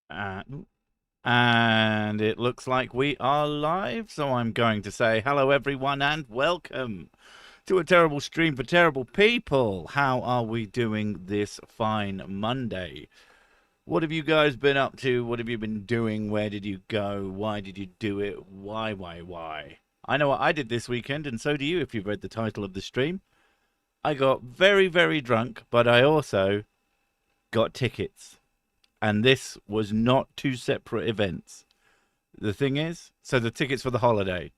Uh, and it looks like we are live, so I'm going to say hello, everyone, and welcome to a terrible stream for terrible people. How are we doing this fine Monday? What have you guys been up to? What have you been doing? Where did you go? Why did you do it? Why? I know what I did this weekend, and so do you if you've read the title of the stream. I got very, very drunk, but I also got tickets. And this was not two separate events. The thing is, so the tickets for the holiday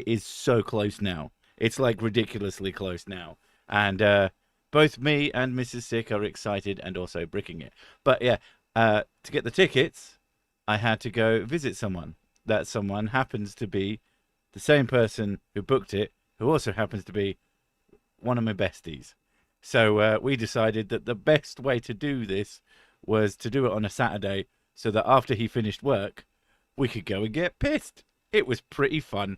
is so close now. It's like ridiculously close now. And both me and Mrs. Sick are excited and also bricking it. But yeah, to get the tickets, I had to go visit someone. That someone happens to be the same person who booked it, who also happens to be one of my besties. So we decided that the best way to do this was to do it on a Saturday so that after he finished work, we could go and get pissed. It was pretty fun.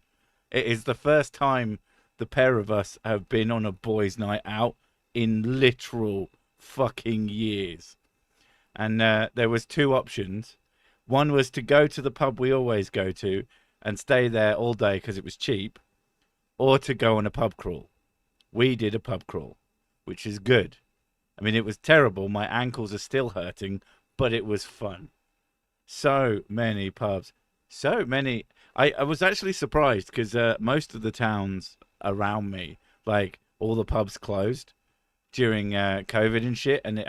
It is the first time the pair of us have been on a boys' night out in literal fucking years. And there was two options. One was to go to the pub we always go to and stay there all day because it was cheap, or to go on a pub crawl. We did a pub crawl, which is good. I mean, it was terrible. My ankles are still hurting, but it was fun. So many pubs. So many. I was actually surprised because most of the towns around me, like all the pubs closed during COVID and shit, and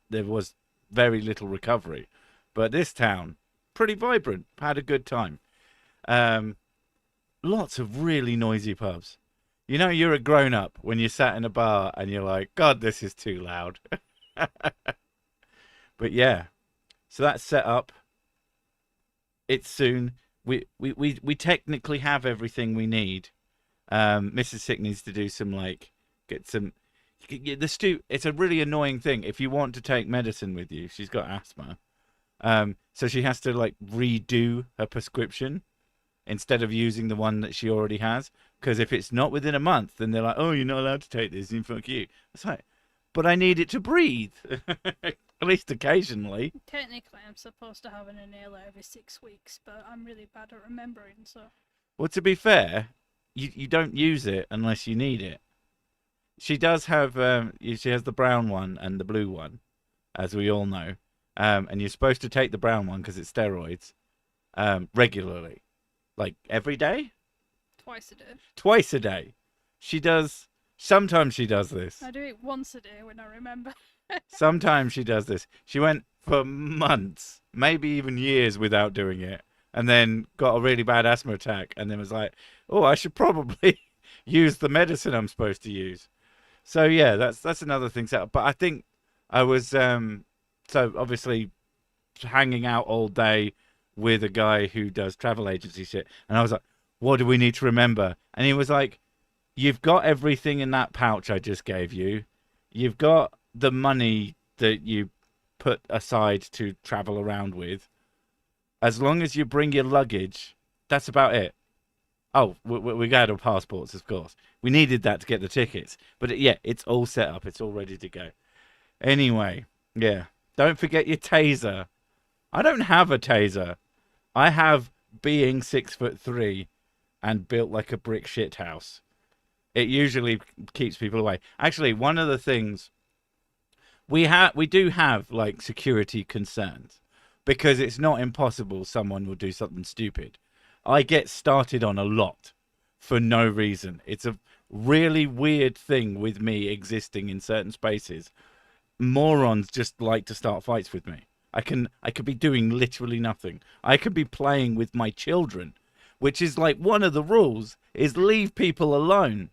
there was very little recovery. But this town, pretty vibrant. Had a good time. Um, Lots of really noisy pubs. You know, you're a grown up when you're sat in a bar and you're like, God, this is too loud. But yeah, so that's set up. It's soon. We technically have everything we need. Mrs. Sick needs to do some like get some. It's a really annoying thing if you want to take medicine with you. She's got asthma, so she has to like redo her prescription instead of using the one that she already has. Because if it's not within a month, then they're like, "Oh, you're not allowed to take this." And fuck you. It's like, but I need it to breathe, at least occasionally. Technically, I'm supposed to have an inhaler every 6 weeks, but I'm really bad at remembering, so. Well, to be fair, you don't use it unless you need it. She does have she has the brown one and the blue one, as we all know. And you're supposed to take the brown one because it's steroids regularly, like every day, Twice a day. twice a day. She does. Sometimes she does this. I do it once a day when I remember. Sometimes she does this. She went for months, maybe even years without doing it, and then got a really bad asthma attack, and then was like, "Oh, I should probably use the medicine I'm supposed to use." So yeah, that's another thing. But I think I was so obviously hanging out all day with a guy who does travel agency shit, and I was like, "What do we need to remember?" And he was like, "You've got everything in that pouch I just gave you. You've got the money that you put aside to travel around with. As long as you bring your luggage, that's about it." Oh, we got our passports, of course. We needed that to get the tickets. But yeah, it's all set up. It's all ready to go. Anyway, yeah. Don't forget your taser. I don't have a taser. I have being 6'3" and built like a brick shit house. It usually keeps people away. Actually, one of the things we do have like security concerns because it's not impossible someone will do something stupid. I get started on a lot for no reason. It's a really weird thing with me existing in certain spaces. Morons just like to start fights with me. I could be doing literally nothing. I could be playing with my children, which is like one of the rules is leave people alone.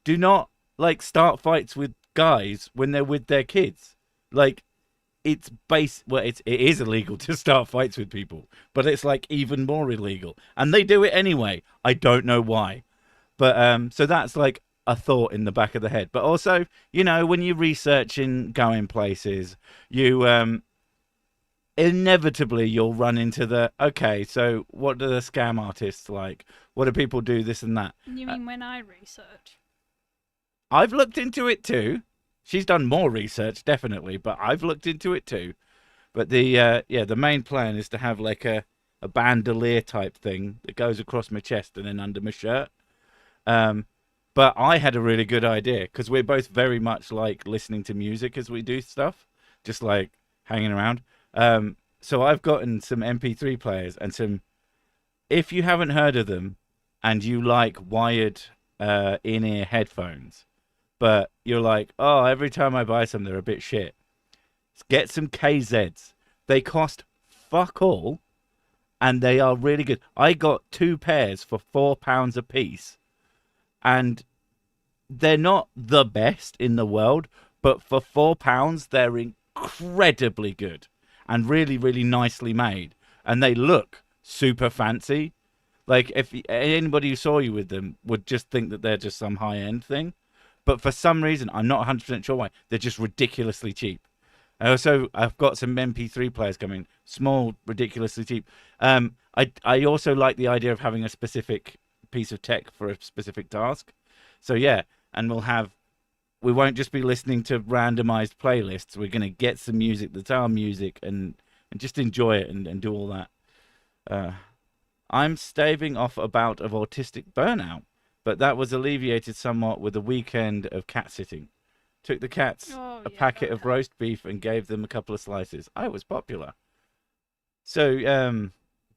Do not like start fights with guys when they're with their kids. Like it is illegal to start fights with people, but it's like even more illegal, and they do it anyway. I don't know why, but so that's like a thought in the back of the head. But also, you know, when you're researching going places, you inevitably you'll run into the okay, so what do the scam artists like? What do people do this and that? You mean when I research? I've looked into it too. She's done more research, definitely, but I've looked into it too. But the the main plan is to have like a bandolier type thing that goes across my chest and then under my shirt. Um, but I had a really good idea because we're both very much like listening to music as we do stuff, just like hanging around. So I've gotten some MP3 players and some. If you haven't heard of them, and you like wired in-ear headphones, but you're like, oh, every time I buy some, they're a bit shit. Get some KZs. They cost fuck all, and they are really good. I got 2 pairs for £4 a piece, and they're not the best in the world, but for £4, they're incredibly good and really, really nicely made, and they look super fancy. Like if anybody who saw you with them would just think that they're just some high end thing, but for some reason, I'm not 100% sure why, they're just ridiculously cheap. I've got some MP3 players coming, small, ridiculously cheap. I also like the idea of having a specific piece of tech for a specific task. So yeah, and we won't just be listening to randomized playlists. We're gonna get some music that's our music and just enjoy it and do all that. I'm staving off a bout of autistic burnout, but that was alleviated somewhat with a weekend of cat sitting. Took the cats a packet of roast beef and gave them a couple of slices. I was popular. So,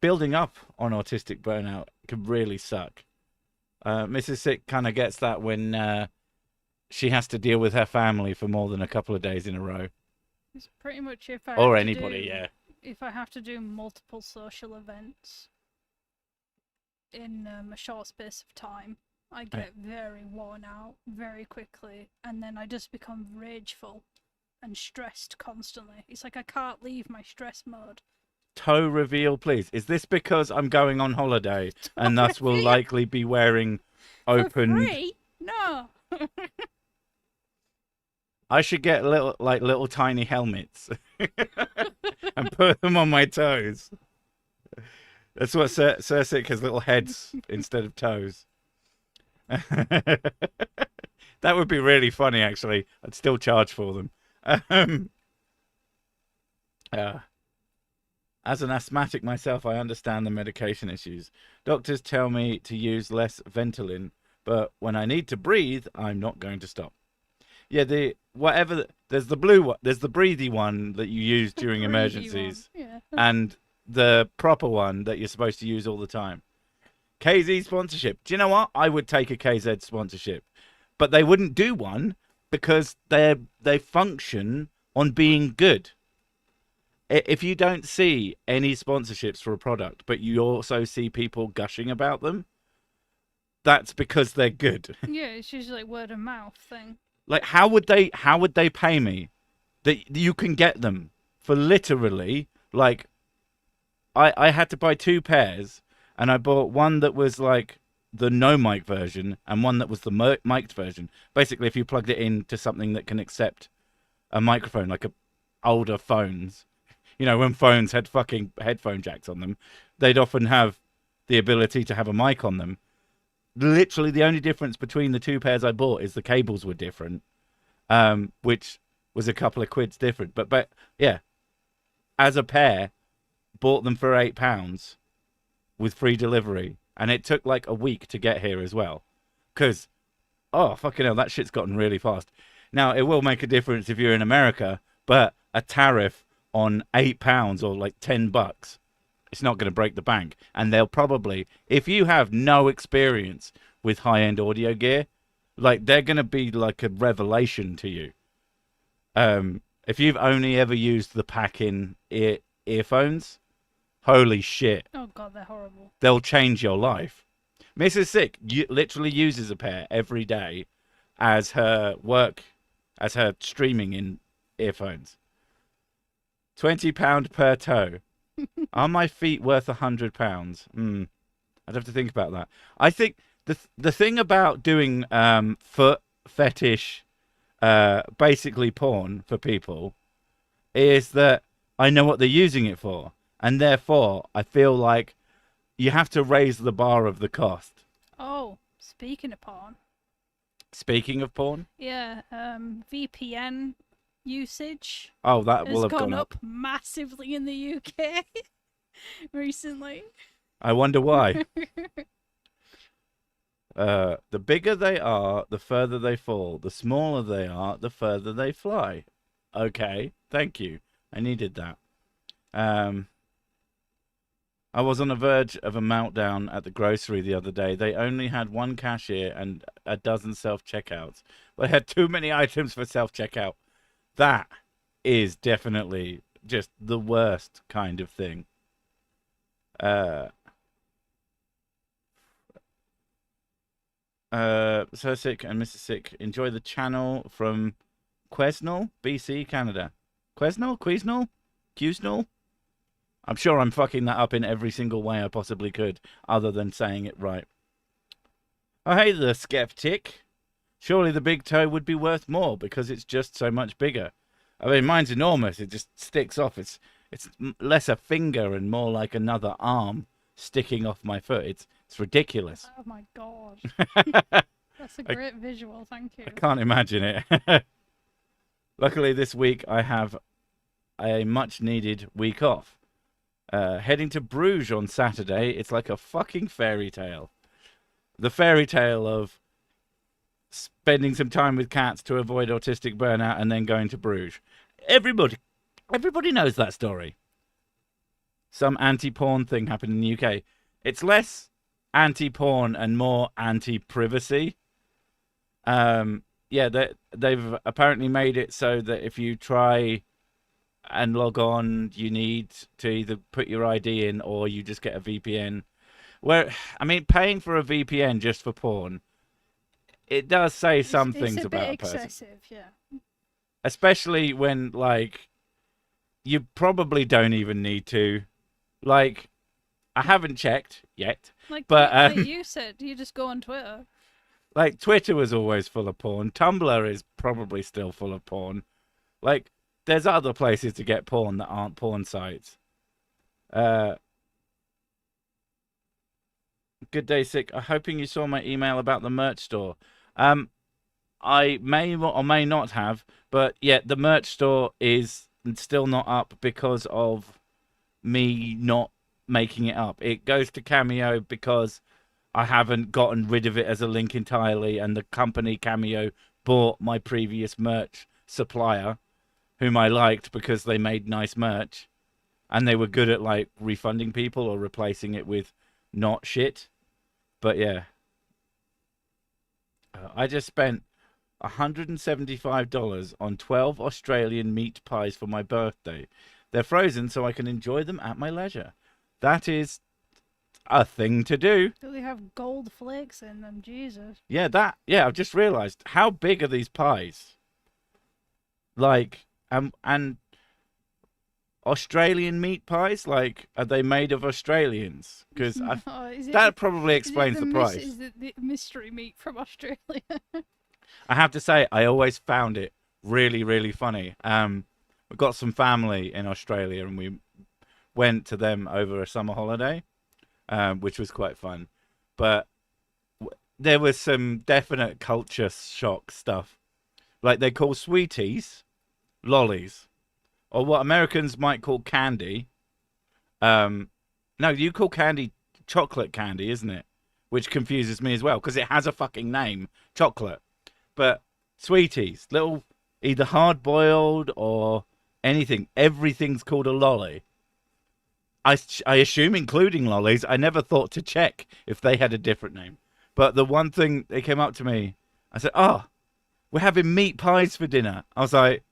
building up on autistic burnout can really suck. Mrs. Sick kind of gets that when she has to deal with her family for more than a couple of days in a row. It's pretty much if I or have to anybody, do, yeah. If I have to do multiple social events in a short space of time, I get very worn out very quickly, and then I just become rageful and stressed constantly. It's like I can't leave my stress mode. Toe reveal, please. Is this because I'm going on holiday and thus will likely be wearing open? For free? No. I should get little tiny helmets and put them on my toes. That's what Sick has, little heads instead of toes. That would be really funny, actually. I'd still charge for them. As an asthmatic myself, I understand the medication issues. Doctors tell me to use less Ventolin, but when I need to breathe, I'm not going to stop. Yeah, there's the blue one, there's the breathy one that you use during emergencies, yeah. and the proper one that you're supposed to use all the time. KZ sponsorship. Do you know what? I would take a KZ sponsorship, but they wouldn't do one because they function on being good. If you don't see any sponsorships for a product, but you also see people gushing about them, that's because they're good. Yeah, it's usually like word of mouth thing. Like, how would they pay me that you can get them for literally, like, I had to buy 2 pairs, and I bought one that was like the no mic version and one that was the mic'd version. Basically, if you plugged it into something that can accept a microphone, like older phones, you know, when phones had fucking headphone jacks on them, they'd often have the ability to have a mic on them. Literally, the only difference between the 2 pairs I bought is the cables were different, which was a couple of quids different. But yeah, as a pair, bought them for £8 with free delivery, and it took like a week to get here as well. Because, oh fucking hell, that shit's gotten really fast. Now it will make a difference if you're in America, but a tariff on £8 or like $10. It's not going to break the bank. And they'll probably, if you have no experience with high-end audio gear, like, they're going to be like a revelation to you. If you've only ever used the pack-in earphones, holy shit. Oh god, they're horrible. They'll change your life. Mrs. Sick literally uses a pair every day as her streaming in earphones. £20 per toe. Are my feet worth £100? I'd have to think about that. I think the thing about doing foot fetish, basically porn for people, is that I know what they're using it for, and therefore I feel like you have to raise the bar of the cost. Oh, speaking of porn. Speaking of porn? Yeah, VPN usage Oh, that will has have gone gone up massively in the UK recently. I wonder why. The bigger they are, the further they fall. The smaller they are, the further they fly. Okay, thank you. I needed that. I was on the verge of a meltdown at the grocery the other day. They only had one cashier and a dozen self-checkouts. They had too many items for self-checkout. That is definitely just the worst kind of thing. Sir Sick and Mr. Sick, enjoy the channel from Quesnel, BC, Canada. Quesnel? I'm sure I'm fucking that up in every single way I possibly could, other than saying it right. Oh, hey there, skeptic. Surely the big toe would be worth more because it's just so much bigger. I mean, mine's enormous. It just sticks off. It's less a finger and more like another arm sticking off my foot. It's ridiculous. Oh my god. That's a great visual, thank you. I can't imagine it. Luckily, this week I have a much-needed week off. Heading to Bruges on Saturday. It's like a fucking fairy tale. The fairy tale of spending some time with cats to avoid autistic burnout and then going to Bruges. Everybody knows that story. Some anti-porn thing happened in the UK. It's less anti-porn and more anti-privacy. Yeah, they've apparently made it so that if you try and log on, you need to either put your ID in or you just get a VPN. Where, I mean, paying for a VPN just for porn, it does say some things about a person. It's a bit excessive, yeah. Especially when, like, you probably don't even need to. Like, I haven't checked yet. Like you said, you just go on Twitter. Like, Twitter was always full of porn. Tumblr is probably still full of porn. Like, there's other places to get porn that aren't porn sites. Good day, Sick. I'm hoping you saw my email about the merch store. I may or may not have, but yeah, the merch store is still not up because of me not making it up. It goes to Cameo because I haven't gotten rid of it as a link entirely, and the company Cameo bought my previous merch supplier, whom I liked because they made nice merch, and they were good at like refunding people or replacing it with not shit. But yeah, I just spent $175 on 12 Australian meat pies for my birthday. They're frozen so I can enjoy them at my leisure. That is a thing to do. Do they have gold flakes in them? Jesus. Yeah, I've just realised. How big are these pies? Like, and Australian meat pies? Like, are they made of Australians? Because that probably explains the price. Is it the mystery meat from Australia? I have to say, I always found it really, really funny. We've got some family in Australia, and we went to them over a summer holiday, which was quite fun. But there was some definite culture shock stuff. Like, they call sweeties lollies, or what Americans might call candy. No, you call candy chocolate candy, isn't it? Which confuses me as well, because it has a fucking name, chocolate. But sweeties, little, either hard-boiled or anything. Everything's called a lolly. I assume including lollies. I never thought to check if they had a different name. But the one thing, they came up to me, I said, "Oh, we're having meat pies for dinner." I was like,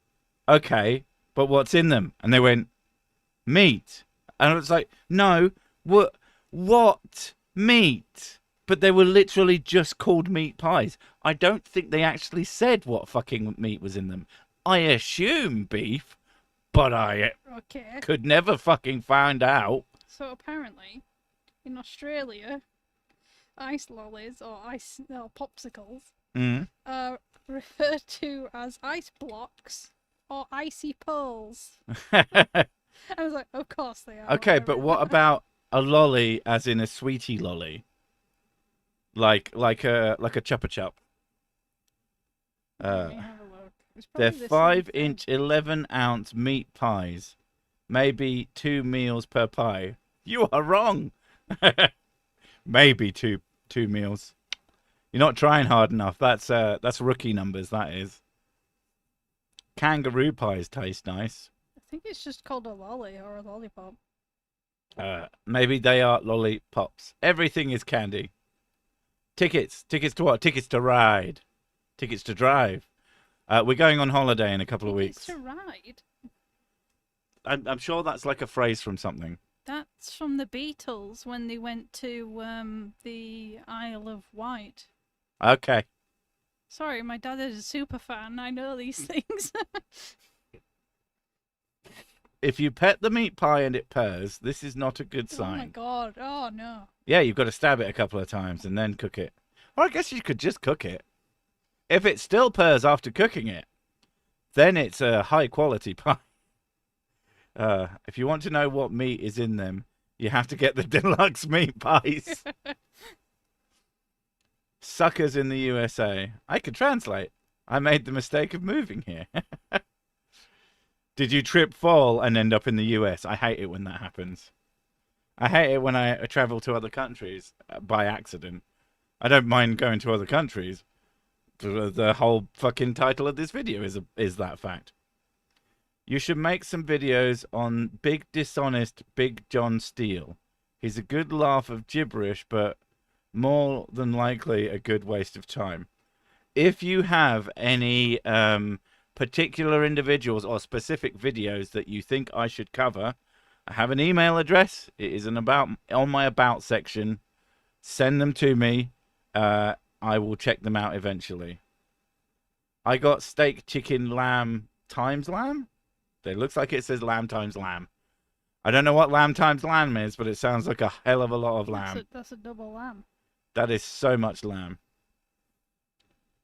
"Okay, but what's in them?" And they went, "Meat." And I was like, "No, what meat?" But they were literally just called meat pies. I don't think they actually said what fucking meat was in them. I assume beef, but I could never fucking find out. So apparently, in Australia, ice lollies or popsicles are referred to as ice blocks or icy pearls. I was like, of course they are. Okay, but what about a lolly as in a sweetie lolly? Like a Chupa Chup. Let me have a look. It's They're probably the same thing. 5-inch, 11-ounce meat pies. Maybe 2 meals per pie. You are wrong. Maybe two meals. You're not trying hard enough. That's rookie numbers. That is. Kangaroo pies taste nice. I think it's just called a lolly or a lollipop. Maybe they are lollipops. Everything is candy. Tickets. Tickets to what? Tickets to ride. Tickets to drive. We're going on holiday in a couple of weeks. To ride? I'm sure that's like a phrase from something. That's from the Beatles when they went to the Isle of Wight. Okay. Sorry, my dad is a super fan. I know these things. If you pet the meat pie and it purrs, this is not a good sign. Oh my god. Oh no. Yeah, you've got to stab it a couple of times and then cook it. Or I guess you could just cook it. If it still purrs after cooking it, then it's a high quality pie. If you want to know what meat is in them, you have to get the deluxe meat pies. Suckers in the USA. I could translate. I made the mistake of moving here. Did you trip, fall, and end up in the US? I hate it when that happens. I hate it when I travel to other countries by accident. I don't mind going to other countries. The whole fucking title of this video is that fact. You should make some videos on Big Dishonest Big John Steele. He's a good laugh of gibberish, but more than likely a good waste of time. If you have any particular individuals or specific videos that you think I should cover, I have an email address. It is on my about section. Send them to me. I will check them out eventually. I got steak, chicken, lamb times lamb. It looks like it says lamb times lamb. I don't know what lamb times lamb is, but it sounds like a hell of a lot of lamb. That's a double lamb. That is so much lamb.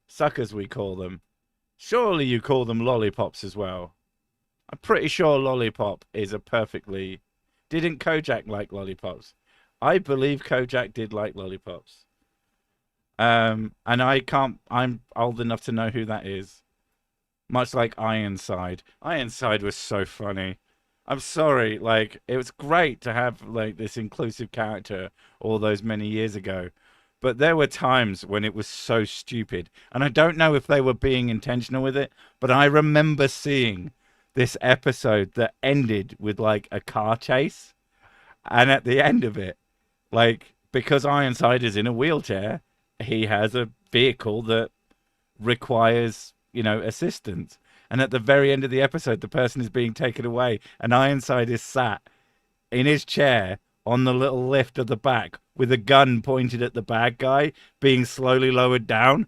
Suckers, we call them. Surely you call them lollipops as well. I'm pretty sure lollipop is a perfectly... Didn't Kojak like lollipops? I believe Kojak did like lollipops. And I'm old enough to know who that is. Much like Ironside. Ironside was so funny. I'm sorry, like, it was great to have, like, this inclusive character all those many years ago. But there were times when it was so stupid. And I don't know if they were being intentional with it, but I remember seeing this episode that ended with, like, a car chase. And at the end of it, like, because Ironside is in a wheelchair, he has a vehicle that requires, assistance. And at the very end of the episode, the person is being taken away, and Ironside is sat in his chair on the little lift at the back with a gun pointed at the bad guy, being slowly lowered down.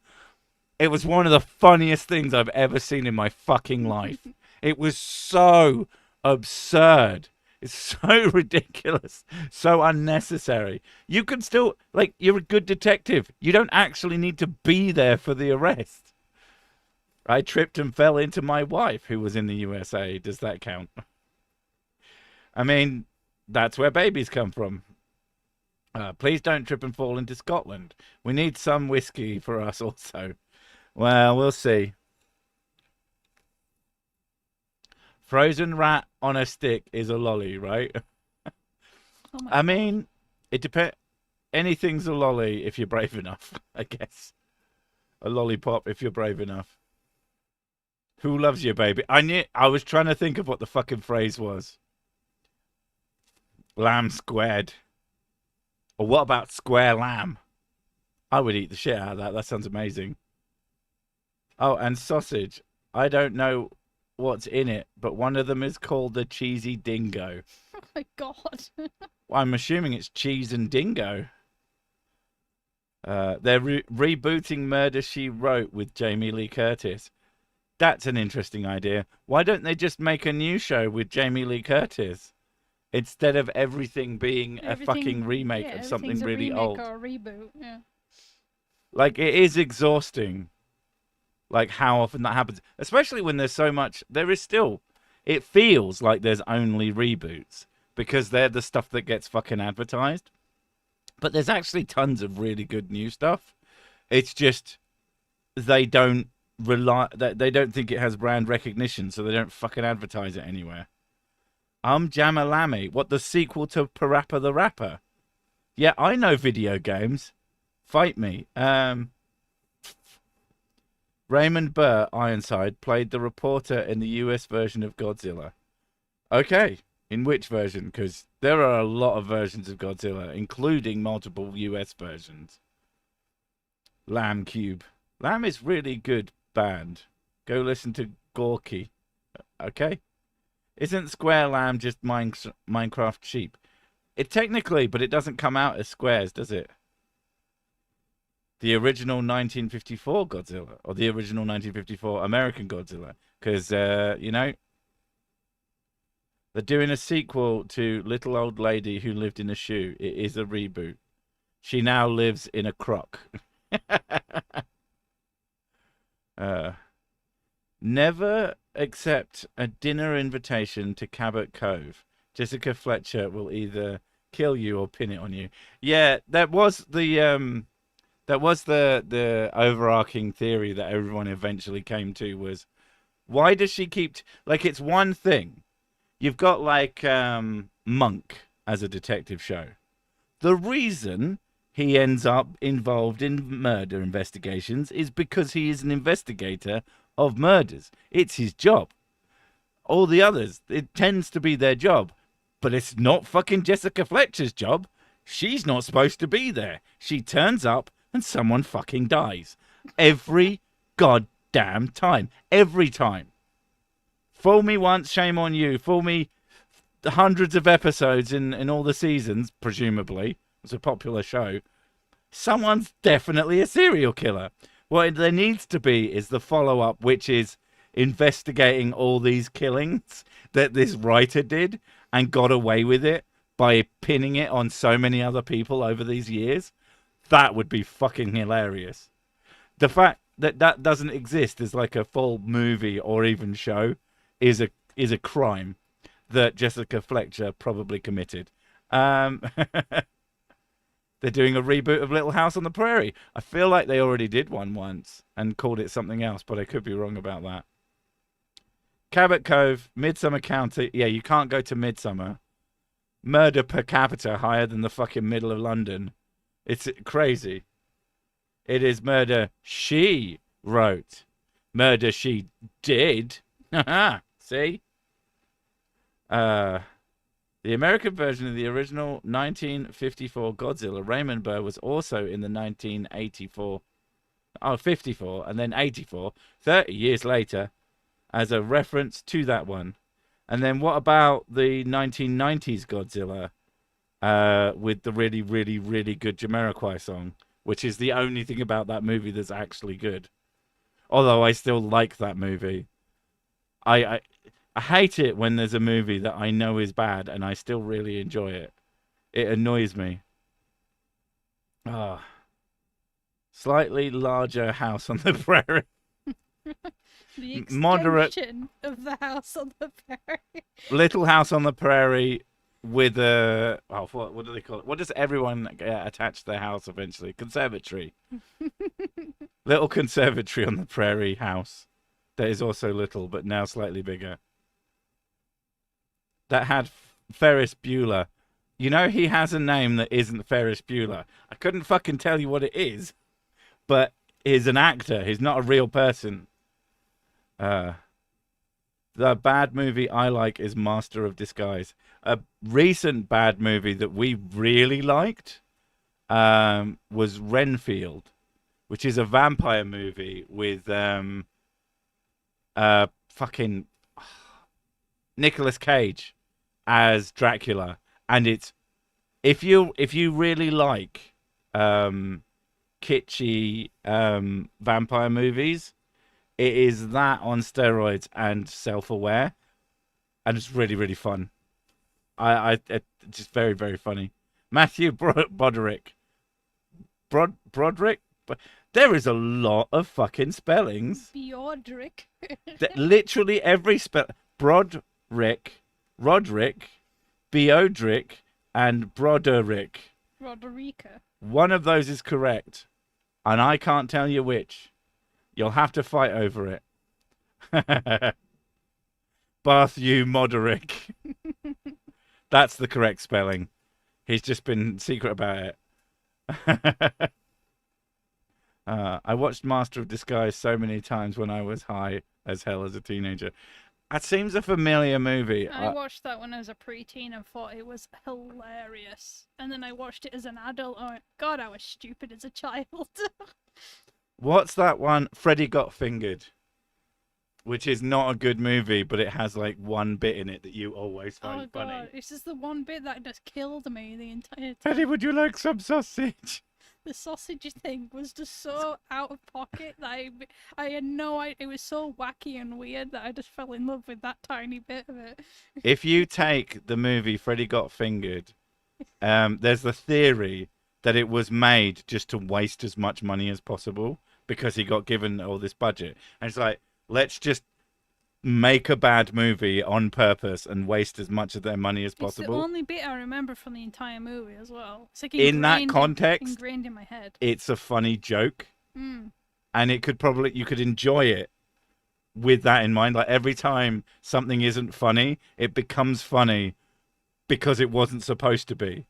It was one of the funniest things I've ever seen in my fucking life. It was so absurd. It's so ridiculous, so unnecessary. You can still, like, you're a good detective. You don't actually need to be there for the arrest. I tripped and fell into my wife, who was in the USA. Does that count? I mean, that's where babies come from. Please don't trip and fall into Scotland. We need some whiskey for us also. Well, we'll see. Frozen rat on a stick is a lolly, right? I mean, it depends. Anything's a lolly if you're brave enough, I guess. A lollipop if you're brave enough. Who loves you, baby? I was trying to think of what the fucking phrase was. Lamb squared. Or what about square lamb? I would eat the shit out of that. That sounds amazing. Oh, and sausage. I don't know what's in it, but one of them is called the cheesy dingo. Oh my god. Well, I'm assuming it's cheese and dingo. They're rebooting Murder, She Wrote with Jamie Lee Curtis. That's an interesting idea. Why don't they just make a new show with Jamie Lee Curtis instead of everything being a fucking remake of something really old? Or a reboot, yeah. Like, it is exhausting, like, how often that happens, especially when there's so much. There is still, it feels like there's only reboots because they're the stuff that gets fucking advertised. But there's actually tons of really good new stuff. It's just they don't that they don't think it has brand recognition, so they don't fucking advertise it anywhere. Jamalami. What, the sequel to Parappa the Rapper? Yeah, I know video games. Fight me. Raymond Burr Ironside played the reporter in the US version of Godzilla. Okay, in which version? Because there are a lot of versions of Godzilla, including multiple US versions. Lamb Cube. Lamb is really good band. Go listen to Gorky. Okay? Isn't Square Lamb just Minecraft sheep? It technically, but it doesn't come out as squares, does it? The original 1954 Godzilla, or the original 1954 American Godzilla. Because, you know, they're doing a sequel to Little Old Lady Who Lived in a Shoe. It is a reboot. She now lives in a crock. Never accept a dinner invitation to Cabot Cove. Jessica Fletcher will either kill you or pin it on you. Yeah, that was the overarching theory that everyone eventually came to was, why does she keep like, it's one thing. You've got like Monk as a detective show. The reason he ends up involved in murder investigations is because he is an investigator of murders. It's his job. All the others, it tends to be their job. But it's not fucking Jessica Fletcher's job. She's not supposed to be there. She turns up and someone fucking dies. Every goddamn time. Every time. Fool me once, shame on you. Fool me hundreds of episodes in all the seasons, presumably. It's a popular show. Someone's definitely a serial killer. What there needs to be is the follow-up, which is investigating all these killings that this writer did and got away with it by pinning it on so many other people over these years. That would be fucking hilarious. The fact that that doesn't exist as like a full movie or even show is a crime that Jessica Fletcher probably committed. They're doing a reboot of Little House on the Prairie. I feel like they already did one once and called it something else, but I could be wrong about that. Cabot Cove, Midsummer County. Yeah, you can't go to Midsummer. Murder per capita higher than the fucking middle of London. It's crazy. It is murder she wrote. Murder she did. See? The American version of the original 1954 Godzilla, Raymond Burr, was also in the 1984, 54, and then 84, 30 years later, as a reference to that one. And then what about the 1990s Godzilla with the really, really, really good Jamiroquai song, which is the only thing about that movie that's actually good. Although I still like that movie. I hate it when there's a movie that I know is bad and I still really enjoy it. It annoys me. Slightly larger house on the prairie. The extension Moderate of the house on the prairie. Little house on the prairie with a... Oh, what do they call it? What does everyone attach to their house eventually? Conservatory. Little conservatory on the prairie house. That is also little, but now slightly bigger. That had Ferris Bueller. You know, he has a name that isn't Ferris Bueller. I couldn't fucking tell you what it is, but he's an actor. He's not a real person. The bad movie I like is Master of Disguise. A recent bad movie that we really liked was Renfield, which is a vampire movie with fucking Nicolas Cage as Dracula, and it's if you really like kitschy vampire movies, it is that on steroids and self-aware, and it's really, really fun. It's just very, very funny. Matthew Broderick. Broderick? But there is a lot of fucking spellings. Broderick. Literally every spell. Broderick, Roderick, Beodrick, and Broderick. Roderica. One of those is correct, and I can't tell you which. You'll have to fight over it. Barthew Moderick. That's the correct spelling. He's just been secret about it. I watched Master of Disguise so many times when I was high as hell as a teenager. That seems a familiar movie. I watched that when I was a preteen and thought it was hilarious. And then I watched it as an adult and I went, God, I was stupid as a child. What's that one? Freddy Got Fingered. Which is not a good movie, but it has like one bit in it that you always find funny. God, it's just the one bit that just killed me the entire time. Freddy, would you like some sausage? The sausage thing was just so out of pocket that I had no idea. It was so wacky and weird that I just fell in love with that tiny bit of it. If you take the movie Freddy Got Fingered, there's the theory that it was made just to waste as much money as possible because he got given all this budget. And it's like, let's just make a bad movie on purpose and waste as much of their money as possible. It's the only bit I remember from the entire movie as well. It's like in that context, ingrained in my head. It's a funny joke, and you could enjoy it with that in mind. Like every time something isn't funny, it becomes funny because it wasn't supposed to be.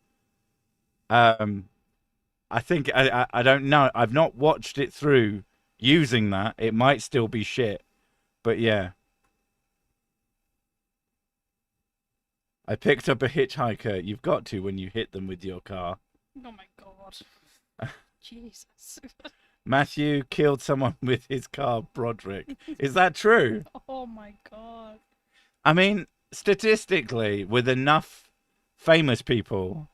I think I don't know. I've not watched it through using that. It might still be shit, but yeah. I picked up a hitchhiker. You've got to when you hit them with your car. Oh my god. Jesus. Matthew killed someone with his car, Broderick. Is that true? Oh my god. I mean, statistically, with enough famous people,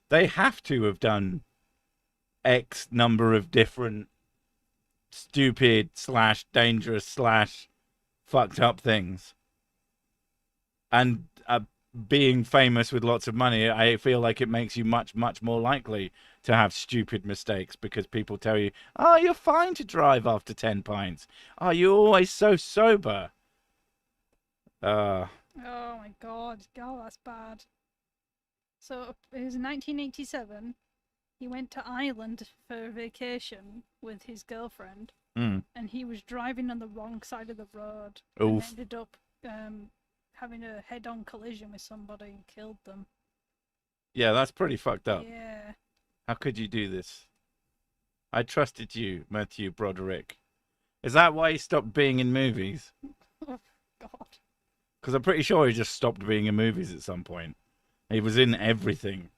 they have to have done X number of different stupid / dangerous / fucked up things. And being famous with lots of money, I feel like it makes you much, much more likely to have stupid mistakes because people tell you, oh, you're fine to drive after 10 pints. Oh, you're always so sober. Oh my god. God, that's bad. So, it was 1987. He went to Ireland for a vacation with his girlfriend. And he was driving on the wrong side of the road. Oof. And ended up having a head-on collision with somebody and killed them. Yeah, that's pretty fucked up. Yeah. How could you do this? I trusted you, Matthew Broderick. Is that why he stopped being in movies? Oh, God. Because I'm pretty sure he just stopped being in movies at some point. He was in everything.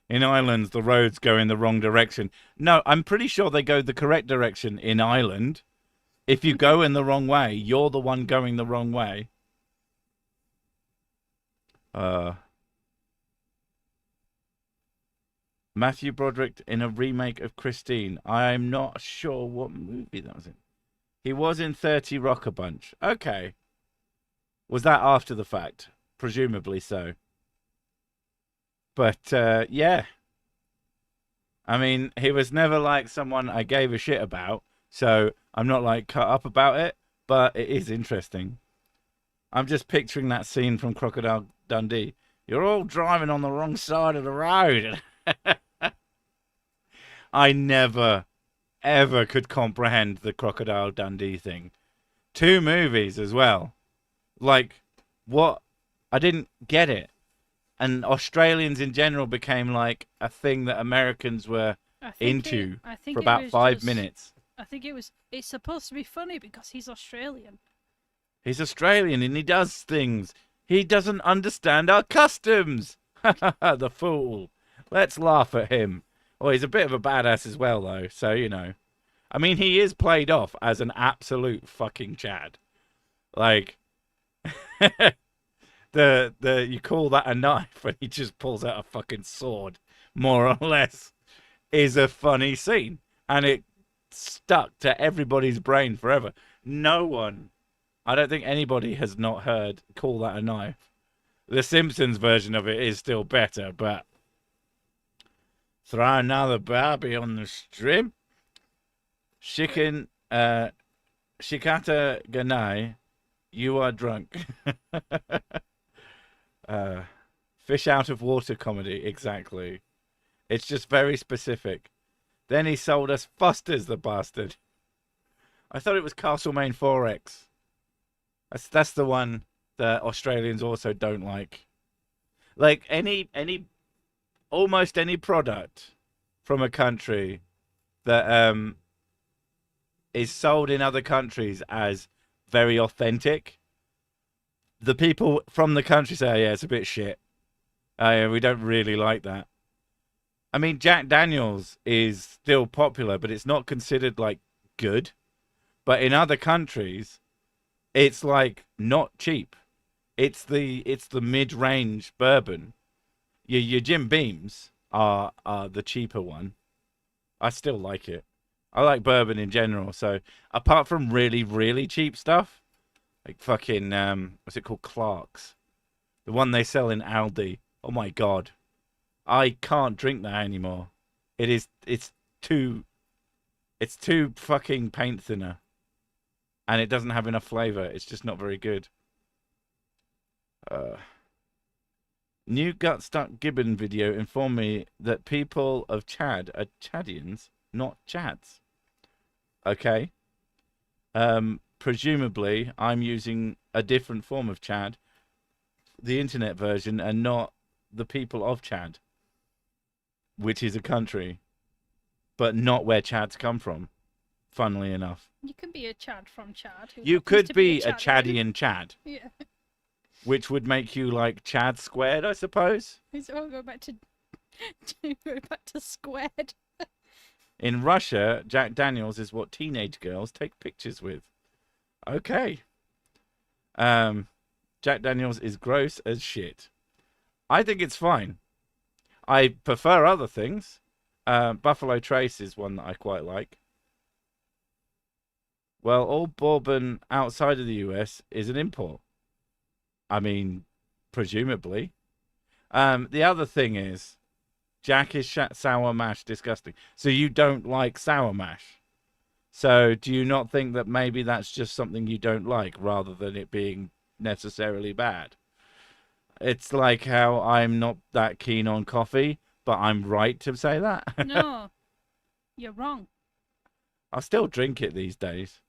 In Ireland, the roads go in the wrong direction. No, I'm pretty sure they go the correct direction in Ireland. If you go in the wrong way, you're the one going the wrong way. Matthew Broderick in a remake of Christine. I'm not sure what movie that was in. He was in 30 Rock a Bunch. Okay. Was that after the fact? Presumably so. But, yeah. I mean, he was never like someone I gave a shit about. So I'm not like cut up about it, but it is interesting. I'm just picturing that scene from Crocodile Dundee. You're all driving on the wrong side of the road. I never, ever could comprehend the Crocodile Dundee thing. 2 movies as well. Like, what? I didn't get it. And Australians in general became like a thing that Americans were into for about 5 minutes. I think it's supposed to be funny because he's Australian. He's Australian and he does things. He doesn't understand our customs. The fool. Let's laugh at him. Oh, he's a bit of a badass as well, though. So, you know. I mean, he is played off as an absolute fucking Chad. Like, you call that a knife and he just pulls out a fucking sword, more or less, is a funny scene. And it stuck to everybody's brain forever. No one, I don't think anybody has not heard call that a knife. The Simpsons version of it is still better, but throw another Barbie on the strip. Shikata Ganai, you are drunk. Fish out of water comedy, exactly. It's just very specific. Then he sold us Foster's, the bastard. I thought it was Castlemaine 4X. That's the one that Australians also don't like. Like almost any product from a country that is sold in other countries as very authentic, the people from the country say, oh, yeah, it's a bit shit. Yeah, we don't really like that. I mean, Jack Daniels is still popular, but it's not considered like good. But in other countries, it's like not cheap. It's the mid-range bourbon. Your Jim Beams are the cheaper one. I still like it. I like bourbon in general. So apart from really, really cheap stuff, like fucking what's it called, Clark's, the one they sell in Aldi. Oh my god, I can't drink that anymore. Too it's too fucking paint thinner, and it doesn't have enough flavor. It's just not very good. New Gutstuck Gibbon video informed me that people of Chad are Chadians, not Chads. Okay. Presumably, I'm using a different form of Chad, the internet version, and not the people of Chad, which is a country, but not where Chads come from, funnily enough. You could be a Chad from Chad. You could be a Chadian Chad. Yeah. Which would make you like Chad squared, I suppose. So I'll go back to squared. In Russia, Jack Daniels is what teenage girls take pictures with. Okay. Jack Daniels is gross as shit. I think it's fine. I prefer other things. Buffalo Trace is one that I quite like. Well, all bourbon outside of the US is an import. I mean, presumably. The other thing is, Jack is sour mash disgusting. So you don't like sour mash. So do you not think that maybe that's just something you don't like rather than it being necessarily bad? It's like how I'm not that keen on coffee, but I'm right to say that. No, you're wrong. I'll still drink it these days.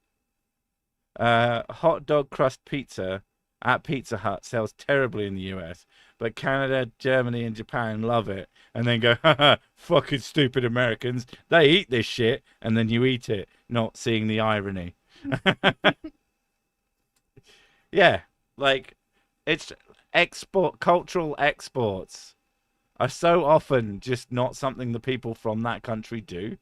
Hot dog crust pizza at Pizza Hut sells terribly in the US, but Canada, Germany, and Japan love it, and then go, haha, fucking stupid Americans. They eat this shit, and then you eat it, not seeing the irony. Yeah, like, it's cultural exports are so often just not something the people from that country do.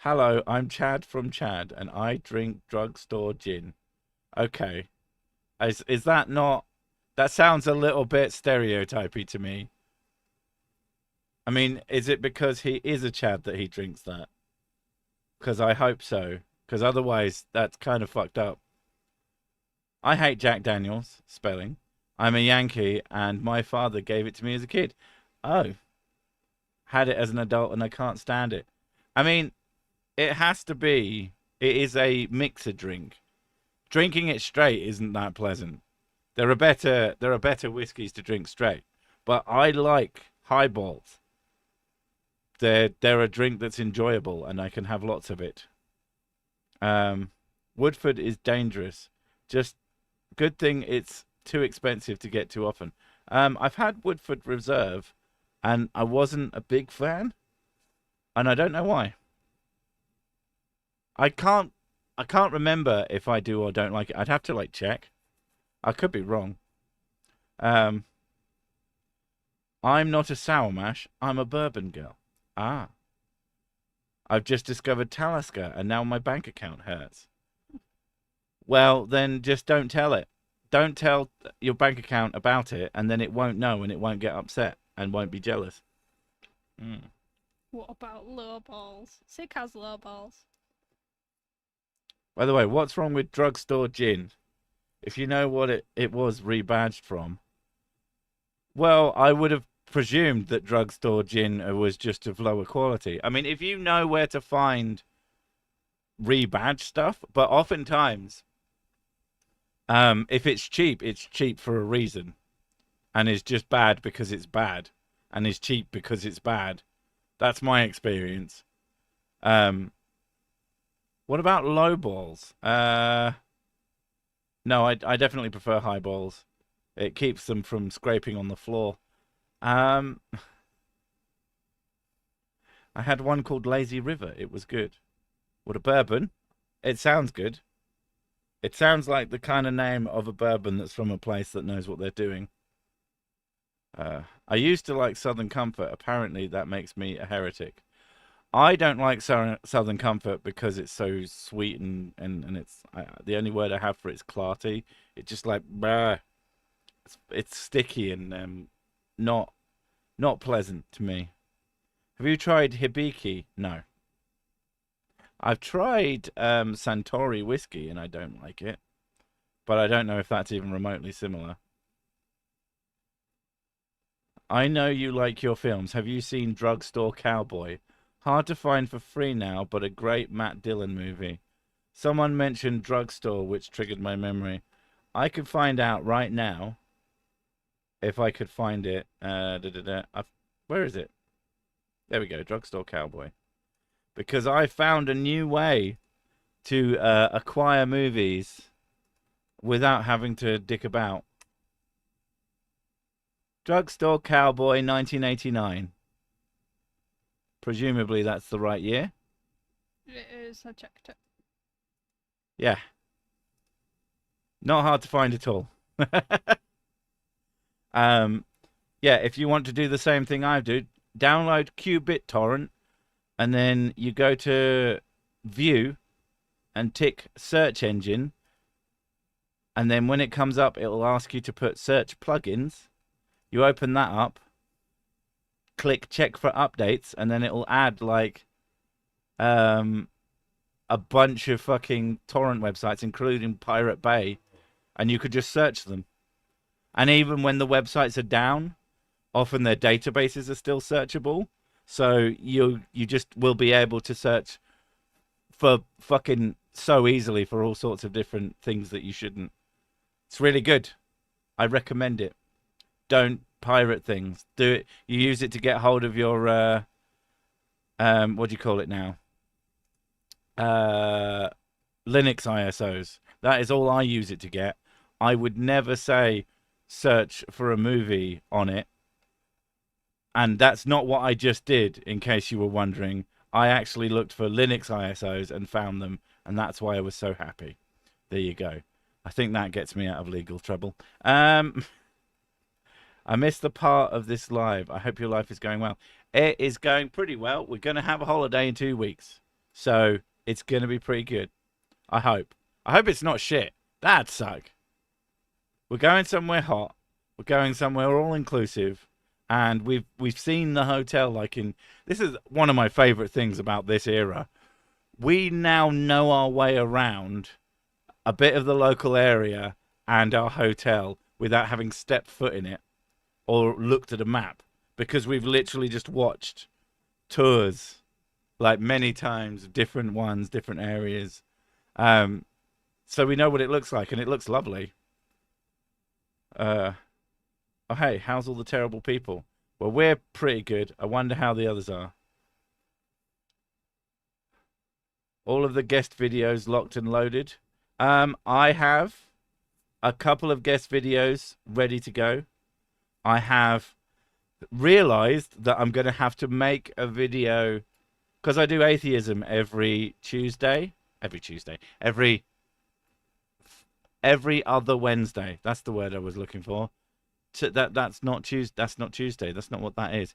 Hello, I'm Chad from Chad, and I drink drugstore gin. Okay. Is that not... That sounds a little bit stereotypy to me. I mean, is it because he is a Chad that he drinks that? Because I hope so. Because otherwise, that's kind of fucked up. I hate Jack Daniels, spelling. I'm a Yankee, and my father gave it to me as a kid. Oh. Had it as an adult, and I can't stand it. I mean... It has to be. It is a mixer drink. Drinking it straight isn't that pleasant. There are better whiskeys to drink straight, but I like highballs. They're a drink that's enjoyable, and I can have lots of it. Woodford is dangerous. Just good thing it's too expensive to get too often. I've had Woodford Reserve, and I wasn't a big fan, and I don't know why. I can't remember if I do or don't like it. I'd have to like check. I could be wrong. I'm not a sour mash. I'm a bourbon girl. Ah. I've just discovered Talisker and now my bank account hurts. Well, then just don't tell it. Don't tell your bank account about it, and then it won't know and it won't get upset and won't be jealous. What about low balls? Sick has low balls. By the way, what's wrong with drugstore gin? If you know what it was rebadged from. Well, I would have presumed that drugstore gin was just of lower quality. I mean, if you know where to find rebadged stuff, but oftentimes, if it's cheap for a reason. and is just bad because it's bad, and is cheap because it's bad. That's my experience. Um, what about low balls? No, I definitely prefer high balls. It keeps them from scraping on the floor. Um, I had one called Lazy River. It was good. What, a bourbon? It sounds good. It sounds like the kind of name of a bourbon that's from a place that knows what they're doing. I used to like Southern Comfort. Apparently, that makes me a heretic. I don't like Southern Comfort because it's so sweet and it's the only word I have for it is clarty. It's just like, bah, it's sticky and not not pleasant to me. Have you tried Hibiki? No. I've tried Santori whiskey and I don't like it, but I don't know if that's even remotely similar. I know you like your films. Have you seen Drugstore Cowboy? Hard to find for free now, but a great Matt Dillon movie. Someone mentioned Drugstore, which triggered my memory. I could find out right now if I could find it. Where is it? There we go, Drugstore Cowboy. Because I found a new way to acquire movies without having to dick about. Drugstore Cowboy 1989. Presumably that's the right year. It is. I checked it. Yeah. Not hard to find at all. um, yeah, if you want to do the same thing I do, download QBitTorrent and then you go to View and tick Search Engine. And then when it comes up, it will ask you to put Search Plugins. You open that up, click Check for Updates, and then it will add like a bunch of fucking torrent websites, including Pirate Bay, and you could just search them. And even when the websites are down, often their databases are still searchable. So you just will be able to search for fucking so easily for all sorts of different things that you shouldn't. It's really good. I recommend it. Don't pirate things. Do it. You use it to get hold of your what do you call it now? Linux ISOs. That is all I use it to get. I would never say search for a movie on it. And that's not what I just did, in case you were wondering. I actually looked for Linux ISOs and found them, and that's why I was so happy. There you go. I think that gets me out of legal trouble. I missed the part of this live. I hope your life is going well. It is going pretty well. We're going to have a holiday in 2 weeks. So it's going to be pretty good. I hope. I hope it's not shit. That'd suck. We're going somewhere hot. We're going somewhere all inclusive. And we've seen the hotel like in... This is one of my favorite things about this era. We now know our way around a bit of the local area and our hotel without having stepped foot in it or looked at a map, because we've literally just watched tours like many times, different ones, different areas. So we know what it looks like, and it looks lovely. Oh, hey, how's all the terrible people? Well, we're pretty good. I wonder how the others are. All of the guest videos locked and loaded. I have a couple of guest videos ready to go. I have realized that I'm going to have to make a video, because I do atheism every other Wednesday. That's the word I was looking for. That's not Tuesday. That's not Tuesday. That's not what that is.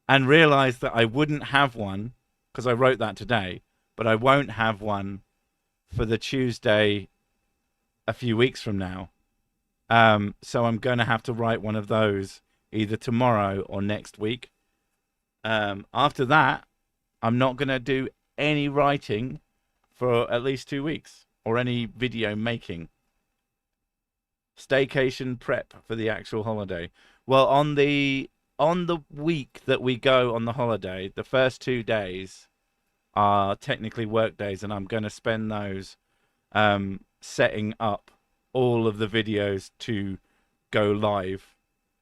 And realized that I wouldn't have one, because I wrote that today, but I won't have one for the Tuesday a few weeks from now. So I'm going to have to write one of those either tomorrow or next week. After that, I'm not going to do any writing for at least 2 weeks, or any video making. Staycation prep for the actual holiday. Well, on the week that we go on the holiday, the first 2 days are technically work days, and I'm going to spend those setting up all of the videos to go live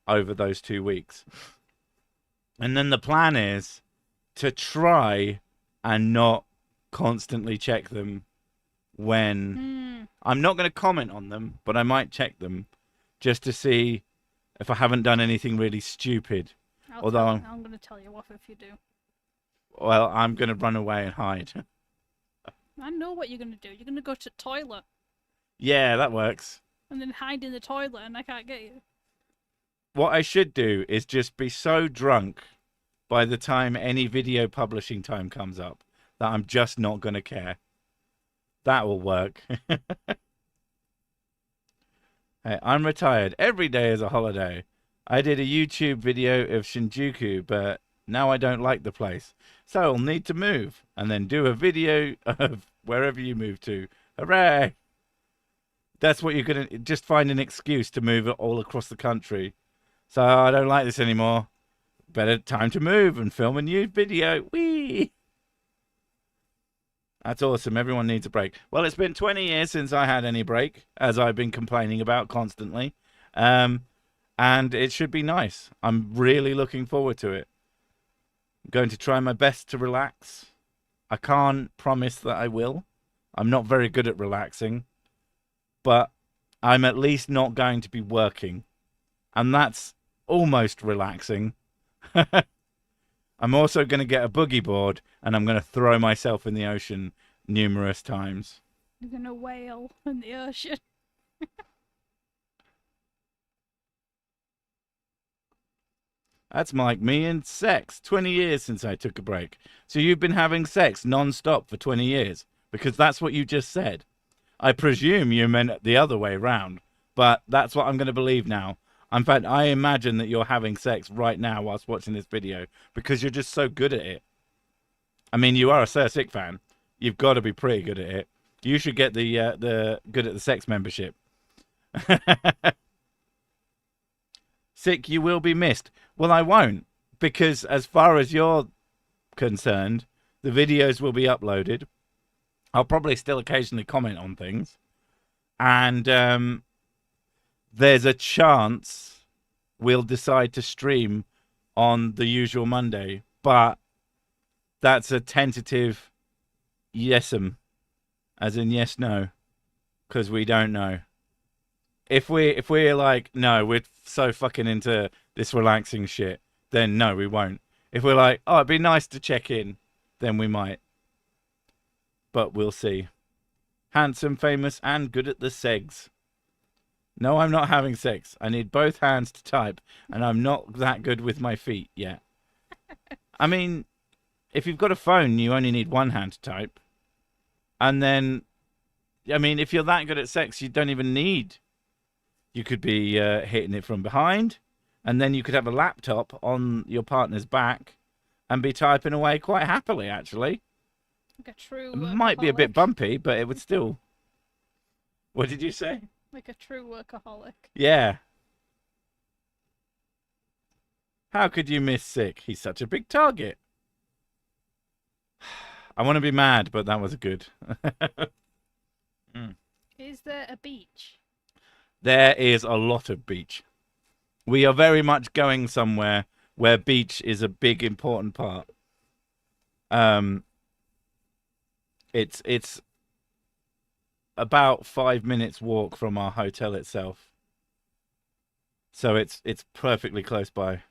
over those 2 weeks. And then the plan is to try and not constantly check them when I'm not going to comment on them, but I might check them just to see if I haven't done anything really stupid. I'm going to tell you off if you do. Well, I'm going to run away and hide. I know what you're going to do. You're going to go to the toilet. Yeah, that works. And then hide in the toilet and I can't get you. What I should do is just be so drunk by the time any video publishing time comes up that I'm just not going to care. That will work. Hey, I'm retired. Every day is a holiday. I did a YouTube video of Shinjuku, but now I don't like the place. So I'll need to move and then do a video of wherever you move to. Hooray! That's what you're going to... Just find an excuse to move it all across the country. So I don't like this anymore. Better time to move and film a new video. Whee! That's awesome. Everyone needs a break. Well, it's been 20 years since I had any break, as I've been complaining about constantly. And it should be nice. I'm really looking forward to it. I'm going to try my best to relax. I can't promise that I will. I'm not very good at relaxing. But I'm at least not going to be working. And that's almost relaxing. I'm also going to get a boogie board and I'm going to throw myself in the ocean numerous times. You're going to wail in the ocean. That's like me and sex. 20 years since I took a break. So you've been having sex non-stop for 20 years? Because that's what you just said. I presume you meant the other way round. But that's what I'm going to believe now. In fact, I imagine that you're having sex right now whilst watching this video because you're just so good at it. I mean, you are a Sir Sick fan. You've got to be pretty good at it. You should get the good at the sex membership. Sick, you will be missed. Well, I won't, because as far as you're concerned, the videos will be uploaded. I'll probably still occasionally comment on things. And there's a chance we'll decide to stream on the usual Monday, but that's a tentative yes'em, as in yes, no, because we don't know. If we're like, no, we're so fucking into this relaxing shit, then no, we won't. If we're like, oh, it'd be nice to check in, then we might. But we'll see. Handsome, famous, and good at the segs. No, I'm not having sex. I need both hands to type, and I'm not that good with my feet yet. I mean, if you've got a phone, you only need one hand to type. And then, I mean, if you're that good at sex, you don't even need... You could be hitting it from behind, and then you could have a laptop on your partner's back and be typing away quite happily, actually. Like a true It might be a bit bumpy, but it would still... What did you say? Like a true workaholic. Yeah. How could you miss Sick? He's such a big target. I want to be mad, but that was good. Is there a beach? There is a lot of beach. We are very much going somewhere where beach is a big, important part. It's about 5 minutes walk from our hotel itself. So it's perfectly close by.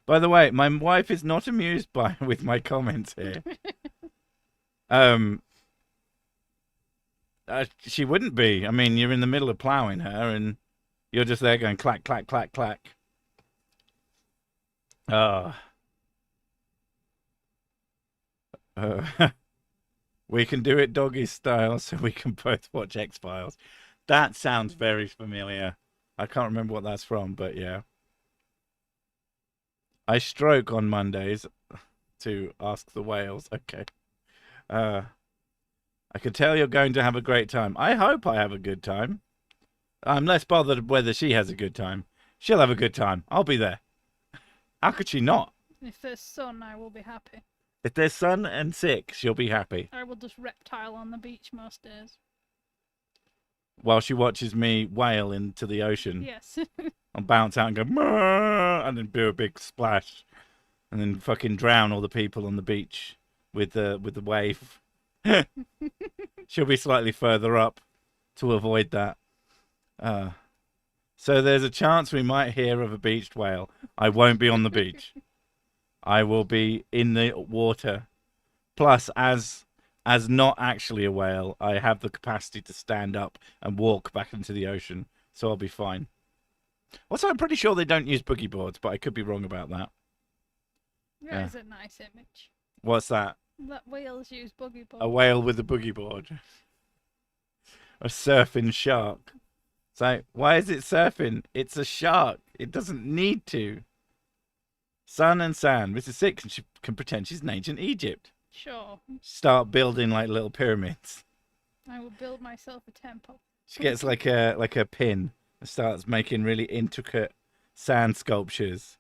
By the way, my wife is not amused with my comments here. She wouldn't be. I mean, you're in the middle of ploughing her and you're just there going clack, clack, clack, clack. We can do it doggy style so we can both watch X-Files. That sounds very familiar. I can't remember what that's from, but yeah. I stroke on Mondays to ask the whales. Okay. I can tell you're going to have a great time. I hope I have a good time. I'm less bothered whether she has a good time. She'll have a good time. I'll be there. How could she not? If there's sun, I will be happy. If there's sun and Sick, she'll be happy. I will just reptile on the beach most days. While she watches me wail into the ocean. Yes. I'll bounce out and go, "Mrrr," and then do a big splash, and then fucking drown all the people on the beach with the wave. She'll be slightly further up to avoid that. So there's a chance we might hear of a beached whale. I won't be on the beach. I will be in the water. Plus, as not actually a whale, I have the capacity to stand up and walk back into the ocean, so I'll be fine. Also, I'm pretty sure they don't use boogie boards, but I could be wrong about that. That is a nice image. What's that? That whales use boogie boards. A whale with a boogie board. A surfing shark. It's like, why is it surfing? It's a shark. It doesn't need to. Sun and sand. Mrs. Six can pretend she's in ancient Egypt. Sure. Start building like little pyramids. I will build myself a temple. She gets like a pin and starts making really intricate sand sculptures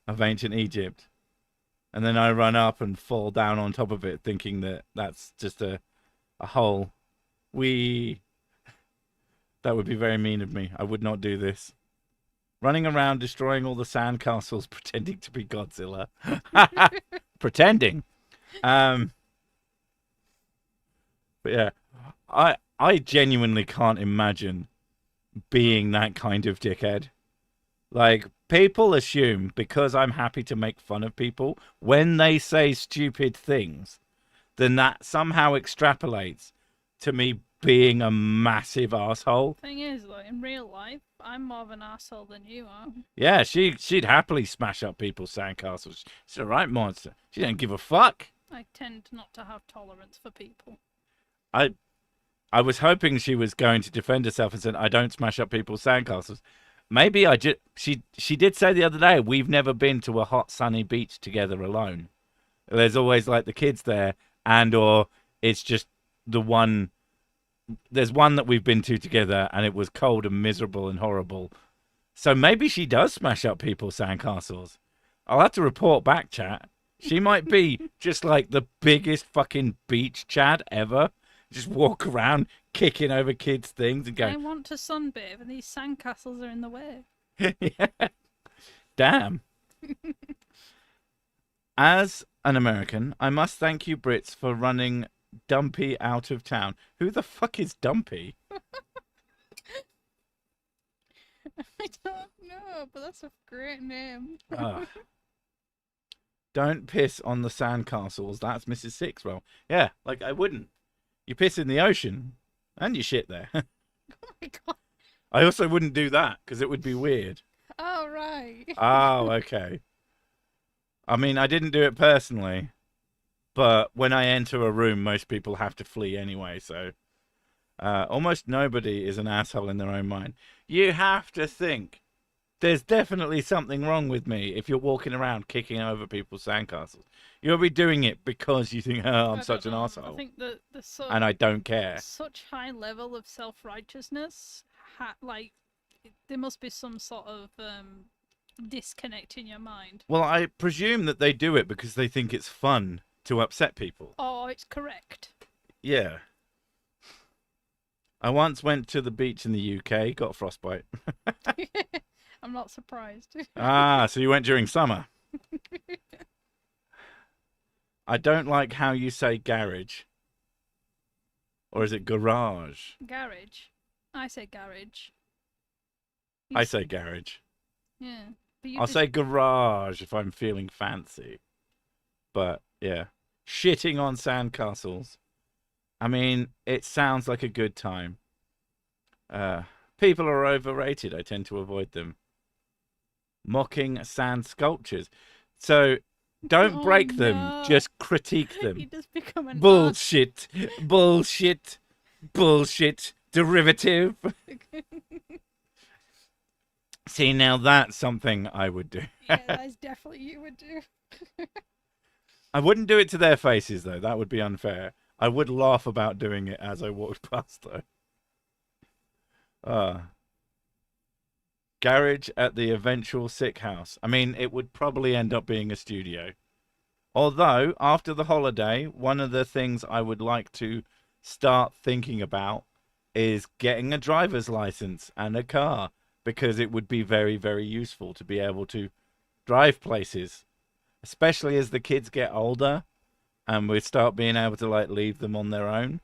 of ancient Egypt. And then I run up and fall down on top of it, thinking that that's just a hole. That would be very mean of me. I would not do this. Running around destroying all the sandcastles, pretending to be Godzilla. Pretending. But yeah, I genuinely can't imagine being that kind of dickhead. Like, people assume because I'm happy to make fun of people when they say stupid things, then that somehow extrapolates to me being a massive asshole. Thing is, though, in real life, I'm more of an asshole than you are. Yeah, she'd happily smash up people's sandcastles. She's a right monster. She don't give a fuck. I tend not to have tolerance for people. I was hoping she was going to defend herself and said, I don't smash up people's sandcastles. Maybe she did say the other day, we've never been to a hot sunny beach together alone. There's always like the kids there, and or it's just the one. There's one that we've been to together and it was cold and miserable and horrible. So maybe she does smash up people's sandcastles. I'll have to report back, chat. She might be just like the biggest fucking beach Chad ever. Just walk around kicking over kids' things and going, I want to sunbathe and these sandcastles are in the way. yeah. Damn. As an American, I must thank you Brits for running Dumpy out of town. Who the fuck is Dumpy? I don't know, but that's a great name. Don't piss on the sandcastles. That's Mrs. Six. Well, yeah, like I wouldn't. You piss in the ocean and you shit there. Oh my god. I also wouldn't do that because it would be weird. Oh, right. Oh, okay. I mean, I didn't do it personally, but when I enter a room, most people have to flee anyway, so almost nobody is an asshole in their own mind. You have to think, there's definitely something wrong with me if you're walking around kicking over people's sandcastles. You'll be doing it because you think, oh, I'm such an asshole. I think that and I don't care. Such high level of self-righteousness, like, there must be some sort of disconnect in your mind. Well, I presume that they do it because they think it's fun to upset people. Oh, it's correct. Yeah. I once went to the beach in the UK, got frostbite. I'm not surprised. So you went during summer. I don't like how you say garage. Or is it garage? Garage. I say garage. I say garage. Yeah. I'll say garage if I'm feeling fancy. But, yeah. Shitting on sandcastles. I mean, it sounds like a good time. People are overrated. I tend to avoid them. Mocking sand sculptures. So, don't break them. Just critique them. You just become an bullshit. Bullshit. Bullshit. Derivative. See, now that's something I would do. Yeah, that's definitely you would do. I wouldn't do it to their faces, though. That would be unfair. I would laugh about doing it as I walked past, though. Garage at the eventual sick house. I mean, it would probably end up being a studio. Although, after the holiday, one of the things I would like to start thinking about is getting a driver's license and a car. because it would be very, very useful to be able to drive places, especially as the kids get older and we start being able to like leave them on their own.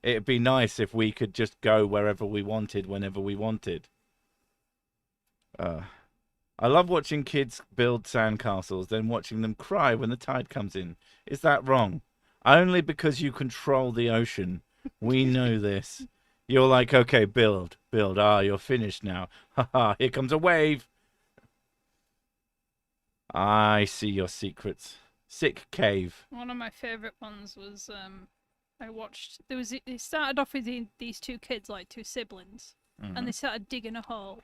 It'd be nice if we could just go wherever we wanted, whenever we wanted. Uh, I love watching kids build sandcastles, then watching them cry when the tide comes in. Is that wrong? Only because you control the ocean. We know this. You're like, okay, build, build. Ah, you're finished now. Ha ha, here comes a wave. I see your secrets. Sick cave. One of my favorite ones was I watched. It started off with these two kids, like two siblings, and they started digging a hole.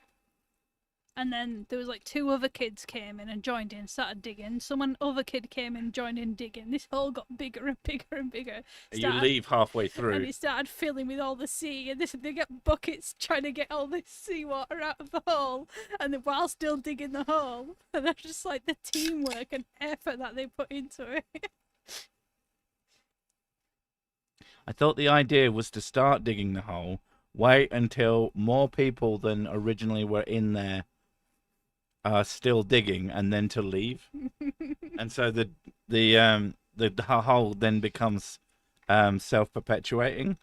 And then there was like two other kids came in and joined in, started digging. Other kid came in, joined in digging. This hole got bigger and bigger and bigger. You leave halfway through. And it started filling with all the sea. And they get buckets trying to get all this seawater out of the hole. And while still digging the hole. And that's just like the teamwork and effort that they put into it. I thought the idea was to start digging the hole, wait until more people than originally were in there are still digging, and then to leave. And so the hole then becomes self-perpetuating,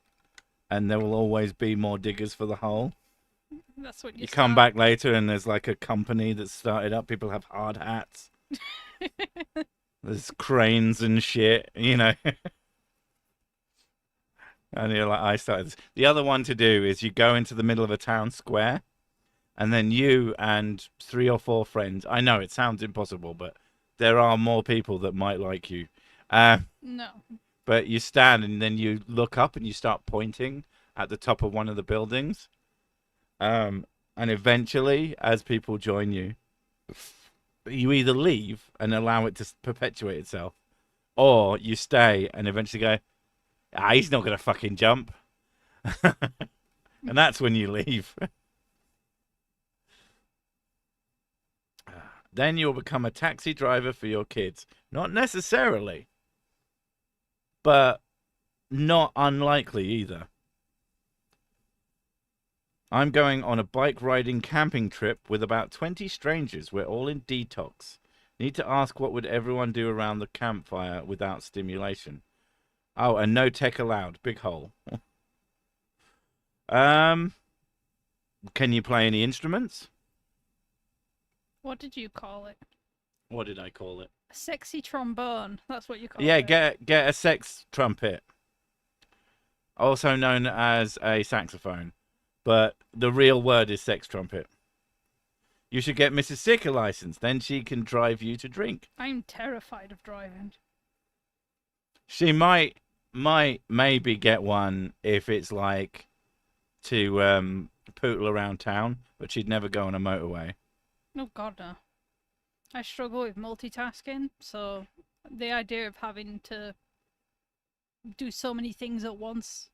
and there will always be more diggers for the hole. That's what you come back later and there's like a company that's started up. People have hard hats. There's cranes and shit, you know. And you're like, I started this. The other one to do is you go into the middle of a town square, and then you and 3 or 4 friends. I know it sounds impossible, but there are more people that might like you. No. But you stand and then you look up and you start pointing at the top of one of the buildings. And eventually, as people join you, you either leave and allow it to perpetuate itself, or you stay and eventually go, he's not going to fucking jump. And that's when you leave. Then you'll become a taxi driver for your kids. Not necessarily, but not unlikely either. I'm going on a bike riding camping trip with about 20 strangers. We're all in detox. Need to ask, what would everyone do around the campfire without stimulation? Oh, and no tech allowed. Big hole. Can you play any instruments? What did you call it? What did I call it? A sexy trombone. That's what you call Yeah, it. get a sex trumpet. Also known as a saxophone. But the real word is sex trumpet. You should get Mrs. Sick a license. Then she can drive you to drink. I'm terrified of driving. She might maybe get one if it's like to pootle around town, but she'd never go on a motorway. Oh god, no. I struggle with multitasking, so the idea of having to do so many things at once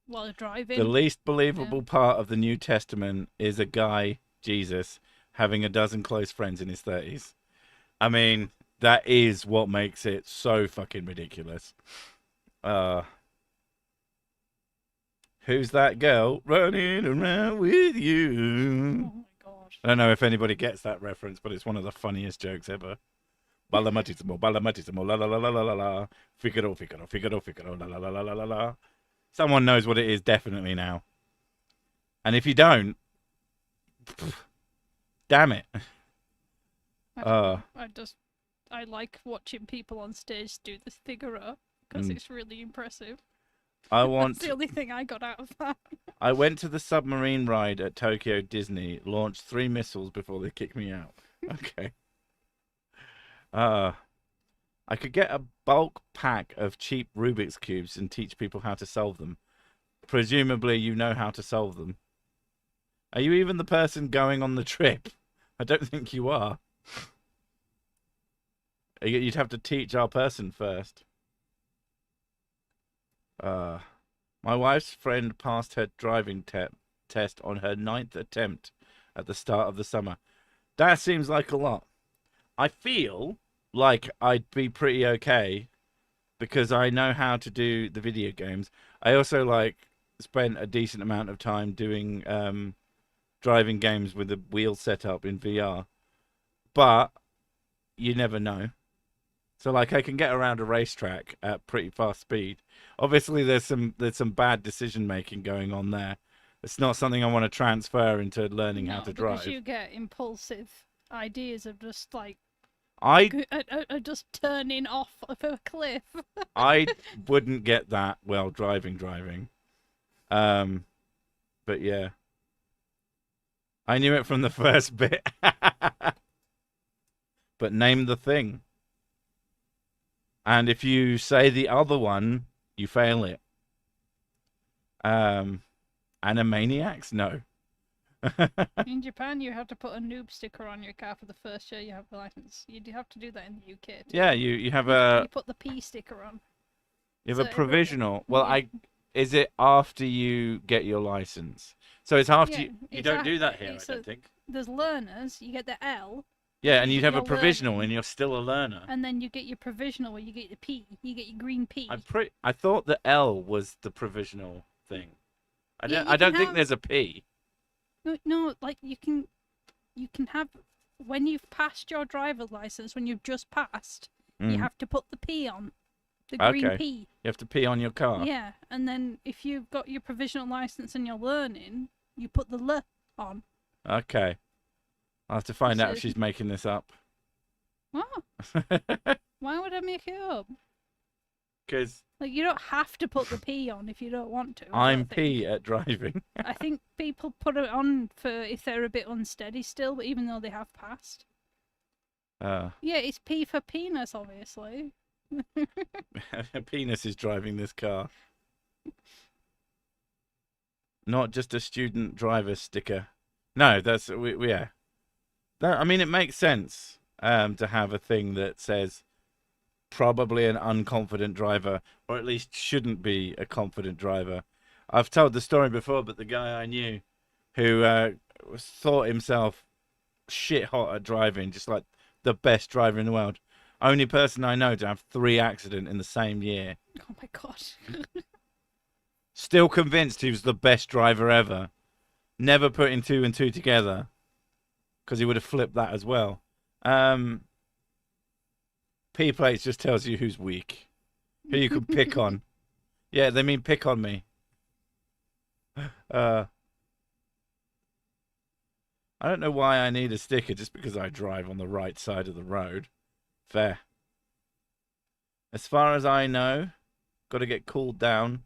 while driving. The least believable part of the New Testament is a guy, Jesus, having a dozen close friends in his 30s. I mean, that is what makes it so fucking ridiculous. Who's that girl running around with you? Oh my god. I don't know if anybody gets that reference, but it's one of the funniest jokes ever. Balamatissimo, balamatissimo, la la la la la la la. Figaro, figaro, figaro, figaro, la la la la la la la. Someone knows what it is definitely now. And if you don't, damn it. I like watching people on stage do this Figaro because it's really impressive. That's the only thing I got out of that. I went to the submarine ride at Tokyo Disney, launched 3 missiles before they kicked me out. Okay. I could get a bulk pack of cheap Rubik's Cubes and teach people how to solve them. Presumably you know how to solve them. Are you even the person going on the trip? I don't think you are. You'd have to teach our person first. My wife's friend passed her driving test on her 9th attempt at the start of the summer. That seems like a lot. I feel like I'd be pretty okay because I know how to do the video games. I also spent a decent amount of time doing driving games with the wheel set up in VR, but you never know. So like I can get around a racetrack at pretty fast speed. Obviously there's some bad decision making going on there. It's not something I want to transfer into learning how No, to because drive. you get impulsive ideas of just like I just turning off of a cliff. I wouldn't get that well driving. But yeah. I knew it from the first bit. But name the thing. And if you say the other one, you fail it. Animaniacs? No. In Japan, you have to put a noob sticker on your car for the first year you have the license. You do have to do that in the UK too. Yeah, you have You put the P sticker on. You have So a everyone- provisional. Well, yeah. is it after you get your license? So it's after Yeah, you it's don't do that here, I it's don't think. There's learners. You get the L, Yeah, and you'd have a you're provisional, learning. and you're still a learner. and then you get your provisional where you get your P. You get your green P. I thought the L was the provisional thing. Yeah, I you don't can think have- there's a P. No, like you can have when you've passed your driver's license. When you've just passed, you Mm. have to put the P on, the green Okay. P. You have to pee on your car. Yeah, and then if you've got your provisional license and you're learning, you put the L on. Okay. I'll have to find out if So- she's making this up. What? Why would I make it up? Because Like you don't have to put the P on if you don't want to. I'm I P at driving. I think people put it on for if they're a bit unsteady still, but even though they have passed. Yeah, it's P for penis, obviously. Penis is driving this car. Not just a student driver sticker. No, that's yeah. I mean, it makes sense to have a thing that says probably an unconfident driver, or at least shouldn't be a confident driver. I've told the story before, but the guy I knew who thought himself shit hot at driving, just like the best driver in the world. Only person I know to have 3 accidents in the same year. Oh my god. Still convinced he was the best driver ever. Never putting 2 and 2 together, because he would have flipped that as well. P plates just tells you who's weak, who you can pick on. Yeah, they mean pick on me. I don't know why I need a sticker just because I drive on the right side of the road. Fair. As far as I know, got to get cooled down.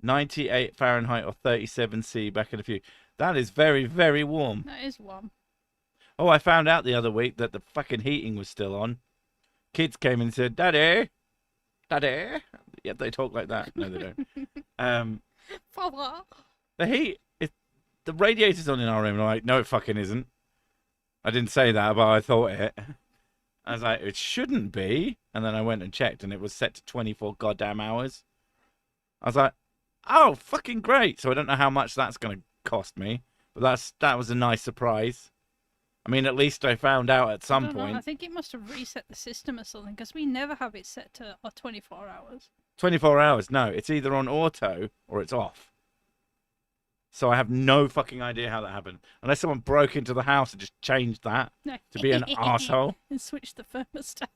98 Fahrenheit or 37 C back in a few. That is very, very warm. That is warm. Oh, I found out the other week that the fucking heating was still on. Kids came and said, Daddy, Daddy. Yeah, they talk like that. No, they don't. Father. The radiator's on in our room. And I'm like, no, it fucking isn't. I didn't say that, but I thought it. I was like, it shouldn't be. And then I went and checked, and it was set to 24 goddamn hours. I was like, oh, fucking great. So I don't know how much that's going to cost me, but that was a nice surprise. I mean, at least I found out at some I don't know, point. I think it must have reset the system or something because we never have it set to 24 hours. 24 hours, no. It's either on auto or it's off. So I have no fucking idea how that happened. Unless someone broke into the house and just changed that to be an arsehole. And switch the thermostat.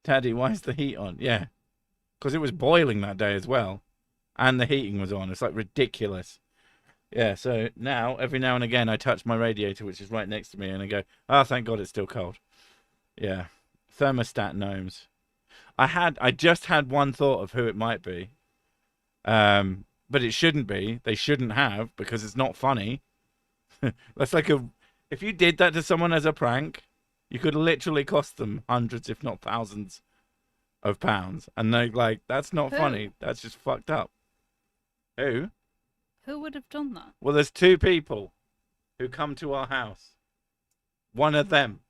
Daddy, why is the heat on? Yeah. Because it was boiling that day as well. And the heating was on. It's like ridiculous. Yeah, so now, every now and again, I touch my radiator, which is right next to me, and I go, oh, thank God it's still cold. Yeah. Thermostat gnomes. I just had one thought of who it might be. But it shouldn't be. They shouldn't have, because it's not funny. That's like if you did that to someone as a prank, you could literally cost them hundreds, if not thousands of pounds. And they're like, that's not Who? funny. That's just fucked up. Who? Who would have done that? Well, there's 2 people who come to our house. One of them.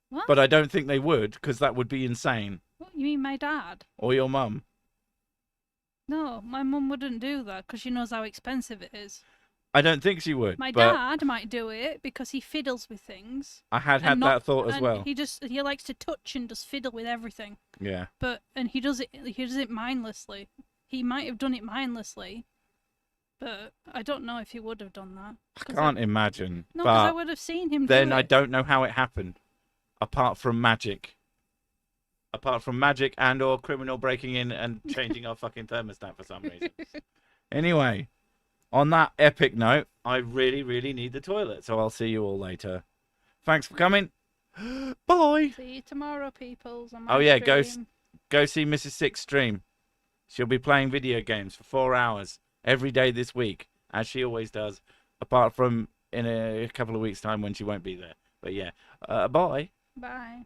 What? But I don't think they would, because that would be insane. What, you mean my dad? Or your mum. No, my mum wouldn't do that because she knows how expensive it is. I don't think she would. My but dad might do it because he fiddles with things. I had and that thought as and well. He likes to touch and just fiddle with everything. Yeah. And he does it mindlessly. He might have done it mindlessly, But I don't know if he would have done that. I can't imagine. No, because I But would have seen him then do I it. don't know how it happened, apart from magic. Apart from magic and or criminal breaking in and changing our fucking thermostat for some reason. Anyway, on that epic note, I really, really need the toilet, so I'll see you all later. Thanks for coming. Bye. See you tomorrow, peoples. On my Oh yeah, stream. go see Mrs. Six stream. She'll be playing video games for 4 hours every day this week, as she always does, apart from in a couple of weeks' time when she won't be there. But yeah, bye. Bye.